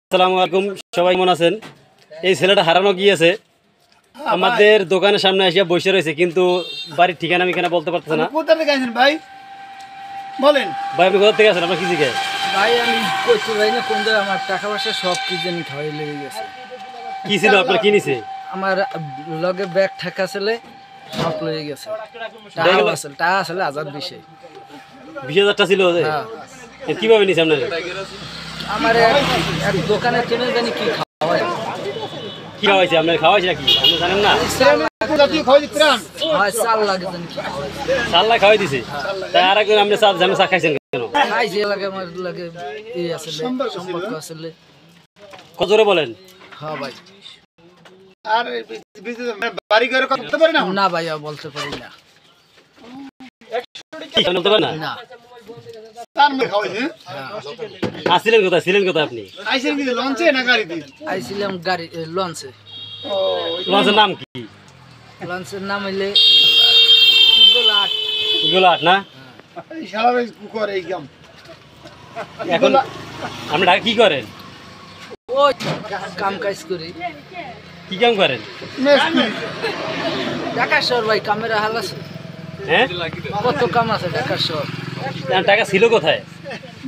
আসসালামু আলাইকুম, সবাই কেমন আছেন? এই ছেলেটা হারানো গিয়েছে, আমাদের দোকানের সামনে এসে বসে রয়েছে, কিন্তু বাড়ির ঠিকানা আমি এখানে বলতে পারতেছে না। কোথা থেকে আছেন ভাই? বলেন ভাই আপনি কোথা থেকে আছেন? আপনার কি জিজ্ঞেস? ভাই আমি কইতে ভাই না কোন জায়গায় আমার টাকা পয়সা সব কি জানি খাওয়াই লেগে গেছে। কি ছিল আপনার, কি নিছে? আমার লগে ব্যাগ ঠাকা ছেলে সব লয়ে গেছে। টাকা আসলে আজাদ বিষয় 20,000 ছিল। হ্যাঁ। কিভাবে নিছে আপনার? আমার এক দোকানে চেনে জানি কি খাওয়াই। কি খাওয়াইছে আপনার? খাওয়াইছে নাকি আপনি জানেন না? হয় চাল লাগে জানি কি খাওয়াই। চাল্লা খাওয়াই দিছে, তাই আর একজন আপনি চা খাইছেন কেন? খাইছে লাগে আমার লাগে এই আসলে সম্পর্ক আসলে। কত জোরে বলেন? হ্যাঁ ভাই। আর বাড়ি ঘরে কথা বলতে পারি না? না ভাই বলতে পারি না। কি বলতে পারেন না? না। তার মধ্যে খাওয়াইছে। আসছিলেন কোথায়, ছিলেন কোথায় আপনি? আইছেন কি লঞ্চে না গাড়িতে? আইছিলাম গাড়ি লঞ্চে। ও লঞ্চের নাম কি? লঞ্চের নাম হইলে গোলাট না? এই শালার করে এই কাম। এখন আপনি ঢাকা কি করেন? ওই কাম কাজ করি। কি কাম করেন? ঢাকা শহর ভাই কামের হাল আছে। হ্যাঁ, কত কাম আছে ঢাকা শহর। টাকা ছিল কোথায়?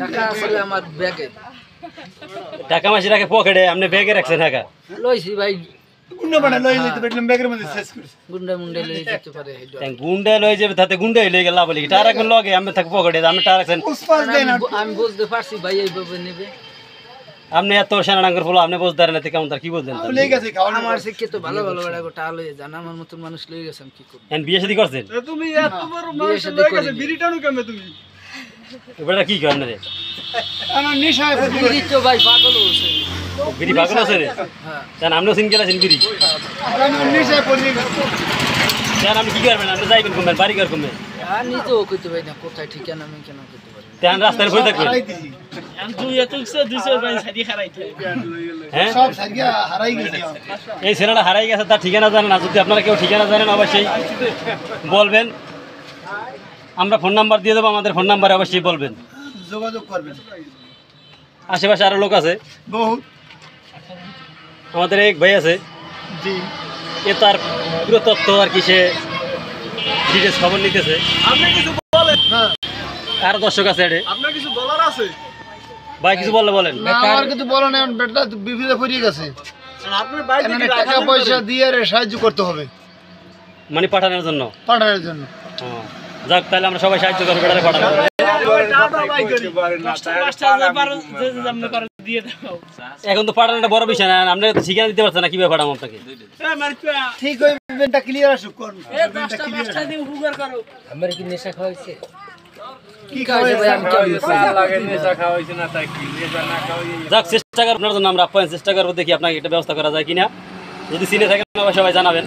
টাকা আসলে আমার ব্যাগে টাকা মাসি রাখে পকেটে, আপনি ব্যাগে রাখছেন টাকা? লইছি ভাই। গুন্ডা বানা লই লইতে বেটলাম ব্যাগের মধ্যে শেষ করছে। গুন্ডা মুন্ডা লই যেতে পারে। গুন্ডা লয়ে যাবে, তাতে গুন্ডা লয়ে গেল বলি টাকা রাখবেন লগে, আপনি থাক পকেটে, আপনি টাকা রাখছেন। পুষ্পাস দেন আর আমি বুঝতে পারছি ভাই এইভাবে নেবে। আপনি এত সেনাডাঙ্গর ফলো আপনি বুঝতে পারেন না, কেমন তার কি বুঝলেন? লেগে গেছে খাওয়া। আমার শিক্ষে তো ভালো ভালো বেড়া গোটা লয়ে জানা আমার মতন মানুষ লয়ে গেছে আমি কি করব। এখন বিয়ে শাদী করছেন? তুমি এত বড় মানুষ লয়ে গেছে বিড়ি টানু কেমনে তুমি? এবারে কি করেন রে? আমার নেশায় বিড়ি তো ভাই পাগল হইছে। বিড়ি পাগল আছে রে? হ্যাঁ। জান আপনিও সিঙ্গেল আছেন বিড়ি? আমার নেশায় পড়ে গেছে। জান আপনি কি করবেন? আপনি যাইবেন কমবেন, বাড়ি ঘর কমবেন, আর নিজেও কইতে পারি না কোথায় ঠিকানা আমি কেন কইতে পারি না। তেন রাস্তায় বসে থাকবেন। হারাই দিছি। হ্যাঁ, সব সারিয়া হারাই গেছি। এই ছেলেটা হারাই গেছে, তার ঠিকানা জানেন না? যদি আপনারা কেউ ঠিকানা জানেন অবশ্যই বলবেন, আমরা ফোন নাম্বার দিয়ে দেবো, আমাদের ফোন নাম্বারে অবশ্যই বলবেন, যোগাযোগ করবেন। আশেপাশে আরো লোক আছে, বহুত আমাদের এক ভাই আছে, জি এ তার পুরো তথ্য আর কি সে ডিটেলস খবর নিতেছে। আপনি কিছু বলেন না। আরো দর্শক আছে এডে, আপনার কিছু বলার আছে? ভাই কিছু বললে বলেন। না আমার কিছু বলো না, বেটা বিপদে পড়ে গেছে। আপনার বাইরে টাকা পয়সা দিয়ে সাহায্য করতে হবে মানে পাঠানোর জন্য। পাঠানোর জন্য। যাক, তাহলে আমরা সবাই সাহায্য করবো বেটারে পাঠানো। এখন তো পাঠানোটা বড় বিষয় না, আমরা ঠিকানা দিতে পারছেন না, কিভাবে পাঠাবো আপনাকে? ঠিক ওই ইভেন্টটা ক্লিয়ার আসুক কোন আমার কি নেশা খাওয়াইছে? কি খাওয়াই ভাই আমি কি যাক, চেষ্টা করার জন্য আমরা আপ্যায়ন চেষ্টা করবো, দেখি আপনাকে একটা ব্যবস্থা করা যায় কিনা। যদি চিনে থাকেন সবাই জানাবেন।